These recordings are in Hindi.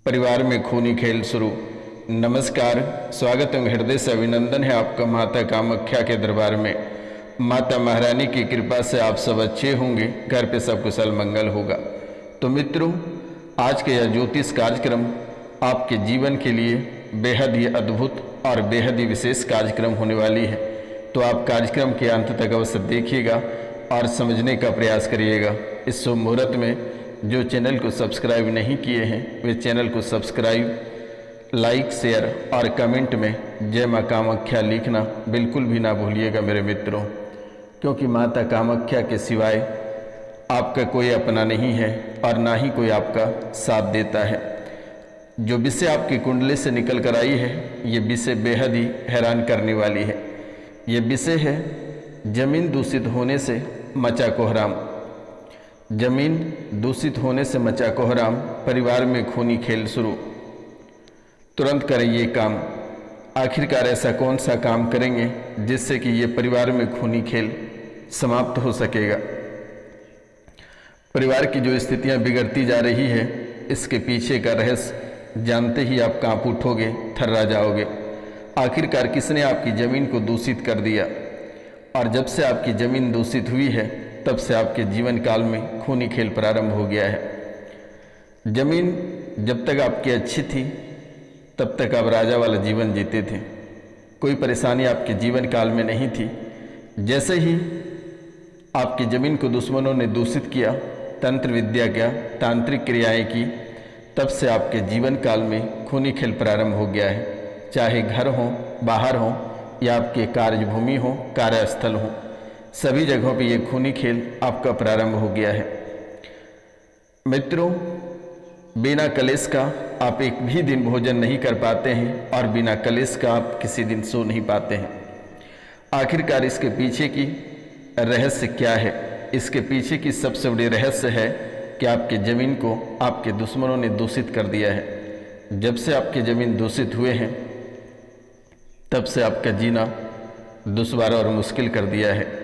परिवार में खूनी खेल शुरू। नमस्कार, स्वागत एवं हृदय से अभिनंदन है आपका माता कामाख्या के दरबार में। माता महारानी की कृपा से आप सब अच्छे होंगे, घर पे सब कुशल मंगल होगा। तो मित्रों, आज के यह ज्योतिष कार्यक्रम आपके जीवन के लिए बेहद ही अद्भुत और बेहद ही विशेष कार्यक्रम होने वाली है। तो आप कार्यक्रम के अंत तक अवश्य देखिएगा और समझने का प्रयास करिएगा। इस शुभ मुहूर्त में जो चैनल को सब्सक्राइब नहीं किए हैं वे चैनल को सब्सक्राइब, लाइक, शेयर और कमेंट में जय माँ कामाख्या लिखना बिल्कुल भी ना भूलिएगा मेरे मित्रों, क्योंकि माता कामाख्या के सिवाय आपका कोई अपना नहीं है और ना ही कोई आपका साथ देता है। जो विषय आपकी कुंडली से निकल कर आई है ये विषय बेहद ही हैरान करने वाली है। ये विषय है जमीन दूषित होने से मचा कोहराम। जमीन दूषित होने से मचा कोहराम, परिवार में खूनी खेल शुरू। तुरंत करें ये काम। आखिरकार ऐसा कौन सा काम करेंगे जिससे कि ये परिवार में खूनी खेल समाप्त हो सकेगा। परिवार की जो स्थितियां बिगड़ती जा रही है इसके पीछे का रहस्य जानते ही आप कांप उठोगे, थर्रा जाओगे। आखिरकार किसने आपकी जमीन को दूषित कर दिया? और जब से आपकी जमीन दूषित हुई है तब से आपके जीवन काल में खूनी खेल प्रारंभ हो गया है। जमीन जब तक आपकी अच्छी थी तब तक आप राजा वाला जीवन जीते थे, कोई परेशानी आपके जीवन काल में नहीं थी। जैसे ही आपकी जमीन को दुश्मनों ने दूषित किया, तंत्र विद्या किया, तांत्रिक क्रियाएं की, तब से आपके जीवन काल में खूनी खेल प्रारंभ हो गया है। चाहे घर हो, बाहर हो या आपके कार्यभूमि हो, कार्यस्थल हो, सभी जगहों पे ये खूनी खेल आपका प्रारंभ हो गया है। मित्रों, बिना कलेश का आप एक भी दिन भोजन नहीं कर पाते हैं और बिना कलेश का आप किसी दिन सो नहीं पाते हैं। आखिरकार इसके पीछे की रहस्य क्या है? इसके पीछे की सबसे बड़ी रहस्य है कि आपके ज़मीन को आपके दुश्मनों ने दूषित कर दिया है। जब से आपके ज़मीन दूषित हुए हैं तब से आपका जीना दुश्वार और मुश्किल कर दिया है।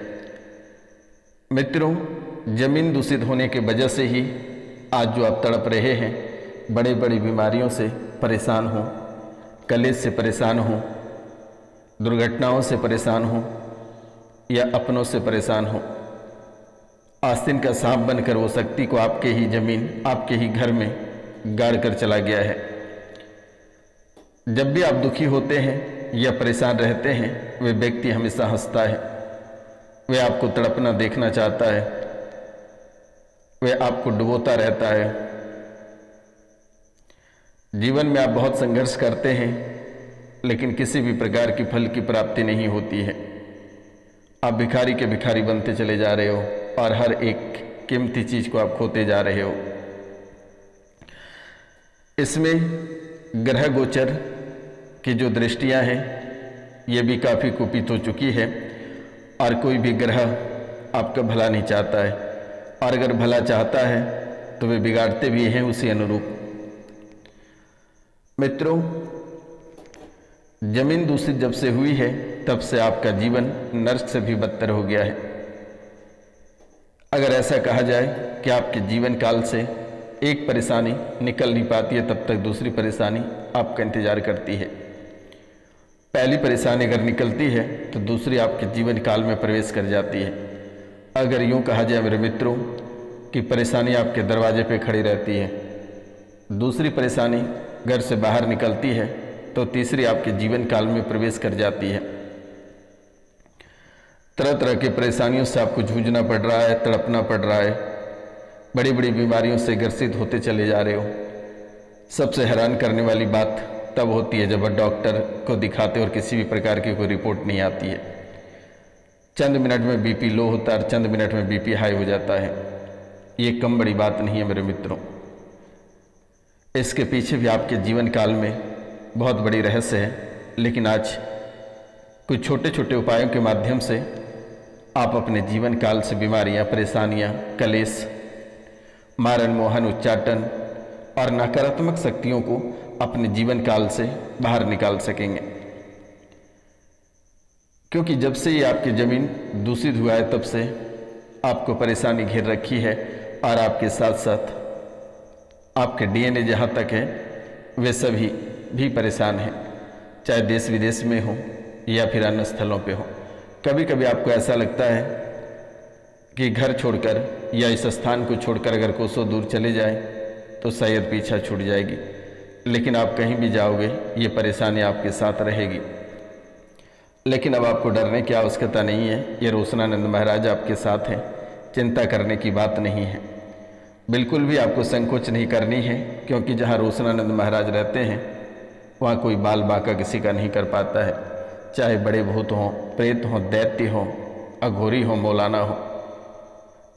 मित्रों, जमीन दूषित होने के वजह से ही आज जो आप तड़प रहे हैं, बड़ी बड़ी बीमारियों से परेशान हो, कलेश से परेशान हो, दुर्घटनाओं से परेशान हो या अपनों से परेशान हो। आस्तीन का सांप बनकर वो शक्ति को आपके ही जमीन, आपके ही घर में गाड़ कर चला गया है। जब भी आप दुखी होते हैं या परेशान रहते हैं, वे व्यक्ति हमेशा हंसता है, वे आपको तड़पना देखना चाहता है, वे आपको डुबोता रहता है। जीवन में आप बहुत संघर्ष करते हैं लेकिन किसी भी प्रकार की फल की प्राप्ति नहीं होती है। आप भिखारी के भिखारी बनते चले जा रहे हो और हर एक कीमती चीज को आप खोते जा रहे हो। इसमें ग्रह गोचर की जो दृष्टियां हैं ये भी काफ़ी कुपित हो चुकी है और कोई भी ग्रह आपका भला नहीं चाहता है, और अगर भला चाहता है तो वे बिगाड़ते भी हैं उसी अनुरूप। मित्रों, जमीन दूषित जब से हुई है तब से आपका जीवन नर्क से भी बदतर हो गया है। अगर ऐसा कहा जाए कि आपके जीवन काल से एक परेशानी निकल नहीं पाती है तब तक दूसरी परेशानी आपका इंतजार करती है। पहली परेशानी अगर निकलती है तो दूसरी आपके जीवन काल में प्रवेश कर जाती है। अगर यूं कहा जाए मेरे मित्रों कि परेशानी आपके दरवाजे पे खड़ी रहती है, दूसरी परेशानी घर से बाहर निकलती है तो तीसरी आपके जीवन काल में प्रवेश कर जाती है। तरह तरह की परेशानियों से आपको जूझना पड़ रहा है, तड़पना पड़ रहा है, बड़ी बड़ी बीमारियों से ग्रसित होते चले जा रहे हो। सबसे हैरान करने वाली बात तब होती है जब डॉक्टर को दिखाते और किसी भी प्रकार की कोई रिपोर्ट नहीं आती है। चंद मिनट में बीपी लो होता है और चंद मिनट में बीपी हाई हो जाता है। ये कम बड़ी बात नहीं है मेरे मित्रों। इसके पीछे भी आपके जीवन काल में बहुत बड़ी रहस्य है, लेकिन आज कुछ छोटे छोटे उपायों के माध्यम से आप अपने जीवन काल से बीमारियां, परेशानियां, कलेश, मारण, मोहन, उच्चाटन और नकारात्मक शक्तियों को अपने जीवन काल से बाहर निकाल सकेंगे। क्योंकि जब से ये आपकी जमीन दूषित हुआ है तब से आपको परेशानी घेर रखी है और आपके साथ साथ आपके डीएनए जहाँ तक है वे सभी भी परेशान हैं, चाहे देश विदेश में हो या फिर अन्य स्थलों पे हो। कभी कभी आपको ऐसा लगता है कि घर छोड़कर या इस स्थान को छोड़कर अगर कोसों दूर चले जाए तो शायद पीछा छूट जाएगी, लेकिन आप कहीं भी जाओगे ये परेशानी आपके साथ रहेगी। लेकिन अब आपको डरने की आवश्यकता नहीं है, ये रोशनानंद महाराज आपके साथ हैं, चिंता करने की बात नहीं है। बिल्कुल भी आपको संकोच नहीं करनी है, क्योंकि जहाँ रोशनानंद महाराज रहते हैं वहाँ कोई बाल बांका किसी का नहीं कर पाता है, चाहे बड़े भूत हों, प्रेत हों, दैत्य हों, अघोरी हो, मौलाना हो।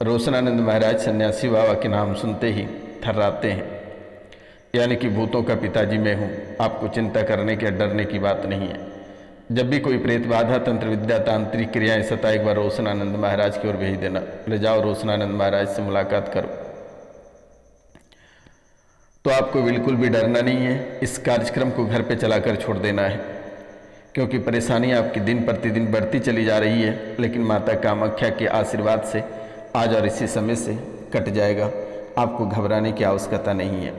रोशनानंद महाराज सन्यासी बाबा के नाम सुनते ही थर्राते हैं, यानी कि भूतों का पिताजी मैं हूँ, आपको चिंता करने के डरने की बात नहीं है। जब भी कोई प्रेत बाधा, तंत्र विद्या, तांत्रिक क्रियाएं सता, एक बार रोशनानंद महाराज की ओर भेज देना, ले जाओ रोशनानंद महाराज से मुलाकात करो। तो आपको बिल्कुल भी डरना नहीं है, इस कार्यक्रम को घर पे चलाकर छोड़ देना है, क्योंकि परेशानी आपकी दिन प्रतिदिन बढ़ती चली जा रही है, लेकिन माता कामाख्या के आशीर्वाद से आज और इसी समय से कट जाएगा। आपको घबराने की आवश्यकता नहीं है।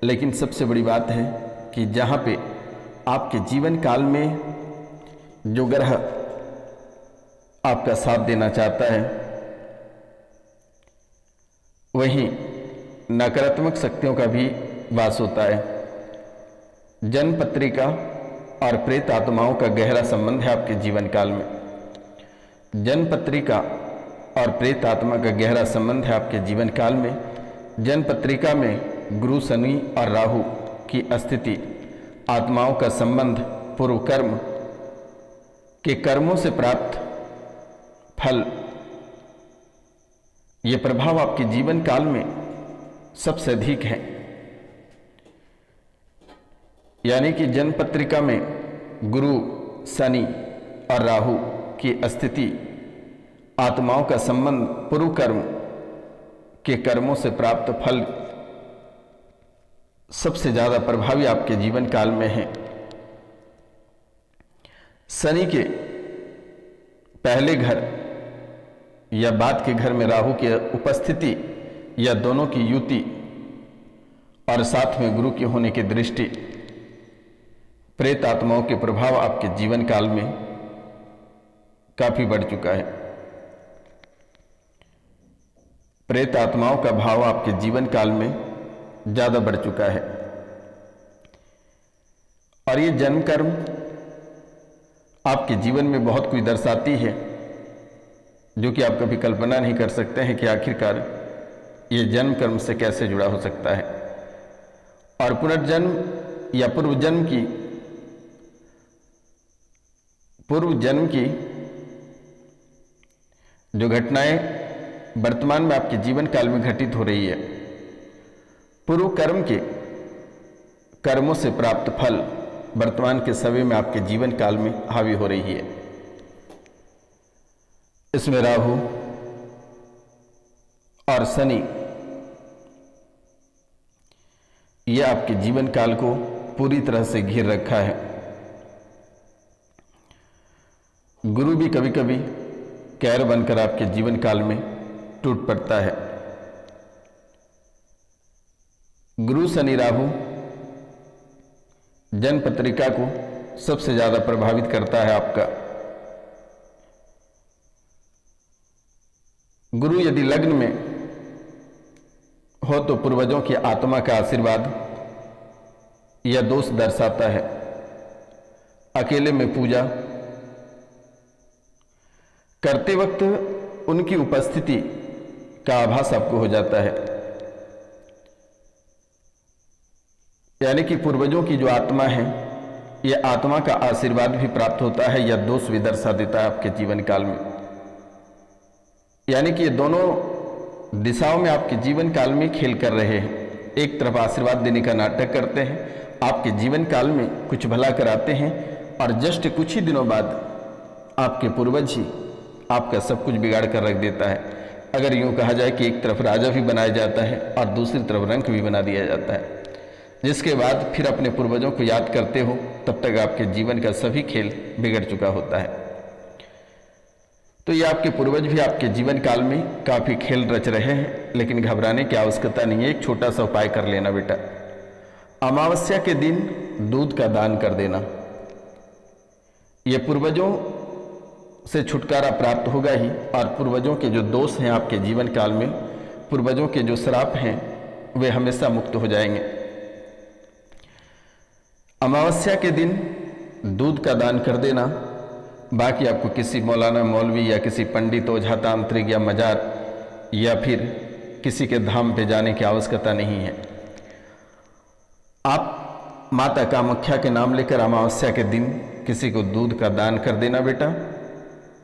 लेकिन सबसे बड़ी बात है कि जहाँ पे आपके जीवन काल में जो ग्रह आपका साथ देना चाहता है, वहीं नकारात्मक शक्तियों का भी वास होता है। जन्म पत्रिका और प्रेत आत्माओं का गहरा संबंध है आपके जीवन काल में। जन्म पत्रिका और प्रेत आत्मा का गहरा संबंध है आपके जीवन काल में। जन्म पत्रिका में गुरु, शनि और राहु की स्थिति, आत्माओं का संबंध, पूर्व कर्म के कर्मों से प्राप्त फल, ये प्रभाव आपके जीवन काल में सबसे अधिक है। यानी कि जन्म पत्रिका में गुरु, शनि और राहु की स्थिति, आत्माओं का संबंध, पूर्व कर्म के कर्मों से प्राप्त फल सबसे ज्यादा प्रभावी आपके जीवन काल में है। शनि के पहले घर या बाद के घर में राहु की उपस्थिति या दोनों की युति और साथ में गुरु की होने की दृष्टि, प्रेत आत्माओं के प्रभाव आपके जीवन काल में काफी बढ़ चुका है। प्रेत आत्माओं का भाव आपके जीवन काल में ज्यादा बढ़ चुका है। और ये जन्म कर्म आपके जीवन में बहुत कुछ दर्शाती है, जो कि आप कभी कल्पना नहीं कर सकते हैं कि आखिरकार ये जन्म कर्म से कैसे जुड़ा हो सकता है। और पुनर्जन्म या पूर्व जन्म की जो घटनाएं वर्तमान में आपके जीवन काल में घटित हो रही है, पूर्व कर्म के कर्मों से प्राप्त फल वर्तमान के समय में आपके जीवन काल में हावी हो रही है। इसमें राहु और शनि ये आपके जीवन काल को पूरी तरह से घेर रखा है। गुरु भी कभी कभी कहर बनकर आपके जीवन काल में टूट पड़ता है। गुरु, शनि, राहु जन्म पत्रिका को सबसे ज्यादा प्रभावित करता है आपका। गुरु यदि लग्न में हो तो पूर्वजों की आत्मा का आशीर्वाद या दोष दर्शाता है। अकेले में पूजा करते वक्त उनकी उपस्थिति का आभास आपको हो जाता है। यानी कि पूर्वजों की जो आत्मा है, यह आत्मा का आशीर्वाद भी प्राप्त होता है या दोष भी दर्शा देता है आपके जीवन काल में। यानी कि ये दोनों दिशाओं में आपके जीवन काल में खेल कर रहे हैं। एक तरफ आशीर्वाद देने का नाटक करते हैं, आपके जीवन काल में कुछ भला कराते हैं, और जस्ट कुछ ही दिनों बाद आपके पूर्वज ही आपका सब कुछ बिगाड़ कर रख देता है। अगर यूं कहा जाए कि एक तरफ राजा भी बनाया जाता है और दूसरी तरफ रंक भी बना दिया जाता है, जिसके बाद फिर अपने पूर्वजों को याद करते हो, तब तक आपके जीवन का सभी खेल बिगड़ चुका होता है। तो ये आपके पूर्वज भी आपके जीवन काल में काफी खेल रच रहे हैं, लेकिन घबराने की आवश्यकता नहीं है। एक छोटा सा उपाय कर लेना बेटा, अमावस्या के दिन दूध का दान कर देना, यह पूर्वजों से छुटकारा प्राप्त होगा ही, और पूर्वजों के जो दोष हैं आपके जीवन काल में, पूर्वजों के जो श्राप हैं वे हमेशा मुक्त हो जाएंगे। अमावस्या के दिन दूध का दान कर देना। बाकी आपको किसी मौलाना मौलवी या किसी पंडित ओझा तांत्रिक या मजार या फिर किसी के धाम पे जाने की आवश्यकता नहीं है। आप माता कामाख्या के नाम लेकर अमावस्या के दिन किसी को दूध का दान कर देना बेटा,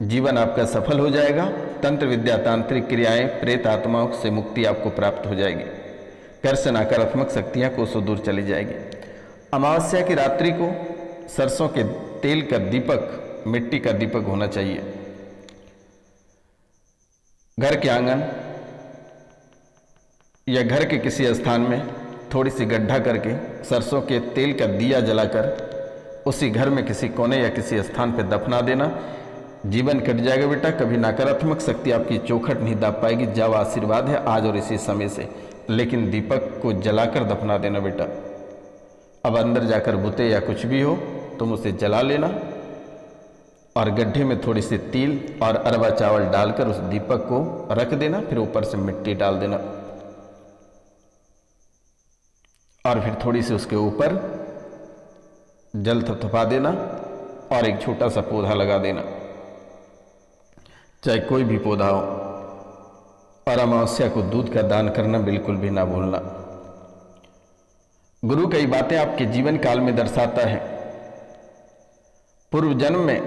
जीवन आपका सफल हो जाएगा। तंत्र विद्या तांत्रिक क्रियाएं प्रेत आत्माओं से मुक्ति आपको प्राप्त हो जाएगी। घर से नकारात्मक शक्तियां कोसों दूर चली जाएगी। अमावस्या की रात्रि को सरसों के तेल का दीपक, मिट्टी का दीपक होना चाहिए। घर के आंगन या घर के किसी स्थान में थोड़ी सी गड्ढा करके सरसों के तेल का दिया जलाकर उसी घर में किसी कोने या किसी स्थान पर दफना देना। जीवन कट जाएगा बेटा, कभी नकारात्मक शक्ति आपकी चौखट नहीं दाब पाएगी। जब आशीर्वाद है आज और इसी समय से, लेकिन दीपक को जलाकर दफना देना बेटा। अब अंदर जाकर बुते या कुछ भी हो तुम उसे जला लेना और गड्ढे में थोड़ी सी तिल और अरवा चावल डालकर उस दीपक को रख देना, फिर ऊपर से मिट्टी डाल देना और फिर थोड़ी सी उसके ऊपर जल थपथपा देना और एक छोटा सा पौधा लगा देना, चाहे कोई भी पौधा हो। और अमावस्या को दूध का दान करना बिल्कुल भी ना भूलना। गुरु कई बातें आपके जीवन काल में दर्शाता है। पूर्व जन्म में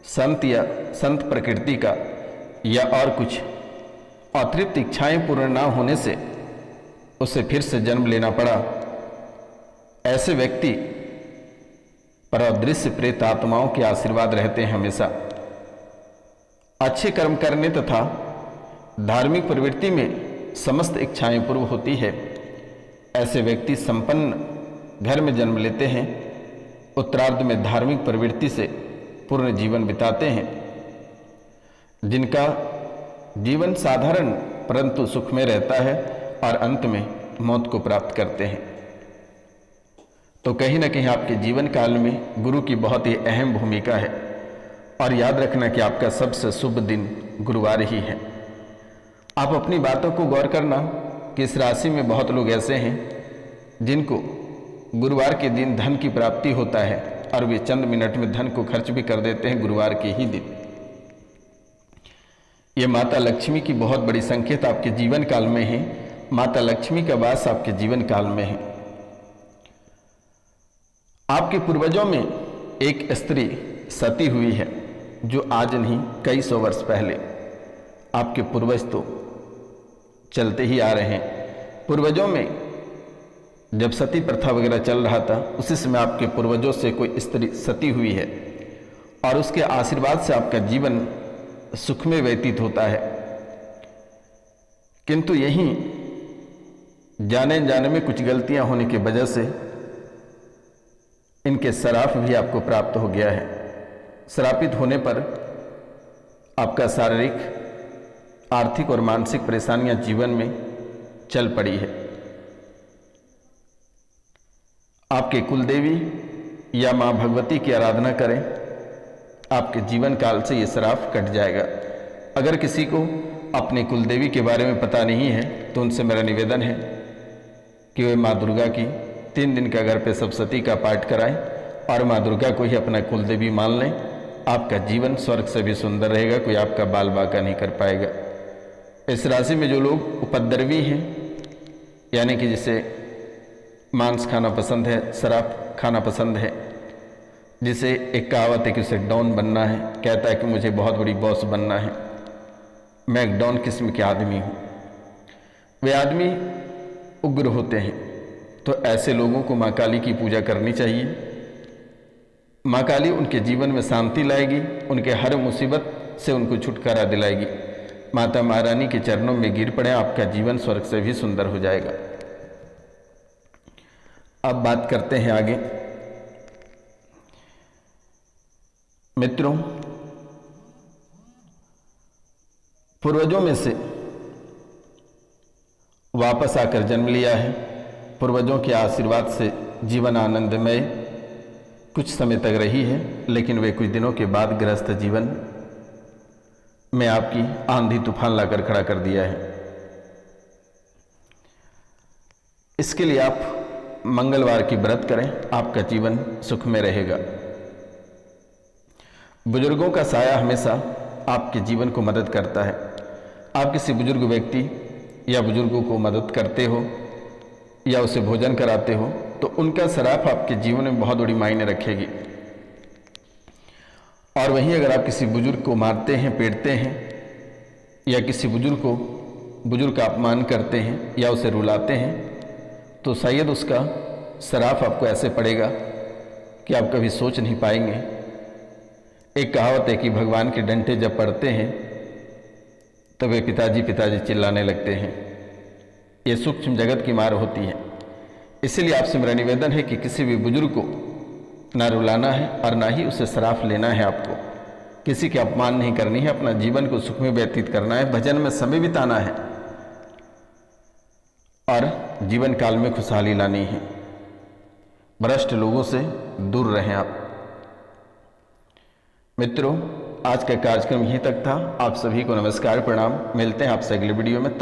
संत या संत प्रकृति का या और कुछ अतिरिक्त इच्छाएं पूर्ण ना होने से उसे फिर से जन्म लेना पड़ा। ऐसे व्यक्ति पर अदृश्य प्रेत आत्माओं के आशीर्वाद रहते हैं हमेशा। अच्छे कर्म करने तथा धार्मिक प्रवृत्ति में समस्त इच्छाएं पूर्ण होती है। ऐसे व्यक्ति संपन्न घर में जन्म लेते हैं, उत्तरार्ध में धार्मिक प्रवृत्ति से पूर्ण जीवन बिताते हैं। जिनका जीवन साधारण परंतु सुखमय रहता है और अंत में मौत को प्राप्त करते हैं। तो कहीं ना कहीं आपके जीवन काल में गुरु की बहुत ही अहम भूमिका है। और याद रखना कि आपका सबसे शुभ दिन गुरुवार ही है। आप अपनी बातों को गौर करना कि इस राशि में बहुत लोग ऐसे हैं जिनको गुरुवार के दिन धन की प्राप्ति होता है और वे चंद मिनट में धन को खर्च भी कर देते हैं गुरुवार के ही दिन। ये माता लक्ष्मी की बहुत बड़ी संकेत आपके जीवन काल में है। माता लक्ष्मी का वास आपके जीवन काल में है। आपके पूर्वजों में एक स्त्री सती हुई है जो आज नहीं कई सौ वर्ष पहले। आपके पूर्वज तो चलते ही आ रहे हैं। पूर्वजों में जब सती प्रथा वगैरह चल रहा था उसी समय आपके पूर्वजों से कोई स्त्री सती हुई है और उसके आशीर्वाद से आपका जीवन सुख में व्यतीत होता है। किंतु यहीं जाने जाने में कुछ गलतियां होने की वजह से इनके श्राप भी आपको प्राप्त हो गया है। श्रापित होने पर आपका शारीरिक, आर्थिक और मानसिक परेशानियां जीवन में चल पड़ी है। आपके कुलदेवी या मां भगवती की आराधना करें, आपके जीवन काल से ये श्राप कट जाएगा। अगर किसी को अपने कुलदेवी के बारे में पता नहीं है तो उनसे मेरा निवेदन है कि वे माँ दुर्गा की 3 दिन का घर पे सप्तशती का पाठ कराएं और माँ दुर्गा को ही अपना कुलदेवी मान लें। आपका जीवन स्वर्ग से भी सुंदर रहेगा, कोई आपका बाल बाका नहीं कर पाएगा। इस राशि में जो लोग उपद्रवी हैं, यानी कि जिसे मांस खाना पसंद है, शराब खाना पसंद है, जिसे एक कहावत है कि उसे डॉन बनना है, कहता है कि मुझे बहुत बड़ी बॉस बनना है, मैं एक डॉन किस्म के आदमी हूँ, वे आदमी उग्र होते हैं। तो ऐसे लोगों को माँ काली की पूजा करनी चाहिए। माँ काली उनके जीवन में शांति लाएगी, उनके हर मुसीबत से उनको छुटकारा दिलाएगी। माता महारानी के चरणों में गिर पड़े, आपका जीवन स्वर्ग से भी सुंदर हो जाएगा। अब बात करते हैं आगे। मित्रों, पूर्वजों में से वापस आकर जन्म लिया है पूर्वजों के आशीर्वाद से जीवन आनंदमय कुछ समय तक रही है, लेकिन वे कुछ दिनों के बाद गृहस्थ जीवन में आपकी आंधी तूफान लाकर खड़ा कर दिया है। इसके लिए आप मंगलवार की व्रत करें, आपका जीवन सुख में रहेगा। बुजुर्गों का साया हमेशा आपके जीवन को मदद करता है। आप किसी बुजुर्ग व्यक्ति या बुजुर्गों को मदद करते हो या उसे भोजन कराते हो तो उनका सराफ आपके जीवन में बहुत बड़ी मायने रखेगी। और वहीं अगर आप किसी बुजुर्ग को मारते हैं, पीटते हैं या किसी बुजुर्ग का अपमान करते हैं या उसे रुलाते हैं तो शायद उसका सराफ आपको ऐसे पड़ेगा कि आप कभी सोच नहीं पाएंगे। एक कहावत है कि भगवान के डंडे जब पड़ते हैं तब वे पिताजी पिताजी चिल्लाने लगते हैं। ये सूक्ष्म जगत की मार होती है। इसलिए आपसे मेरा निवेदन है कि किसी भी बुजुर्ग को ना रुलाना है और ना ही उसे सराफ लेना है। आपको किसी के अपमान नहीं करनी है, अपना जीवन को सुख में व्यतीत करना है, भजन में समय बिताना है और जीवन काल में खुशहाली लानी है। भ्रष्ट लोगों से दूर रहें आप। मित्रों, आज का कार्यक्रम यहीं तक था। आप सभी को नमस्कार, प्रणाम। मिलते हैं आपसे अगले वीडियो में।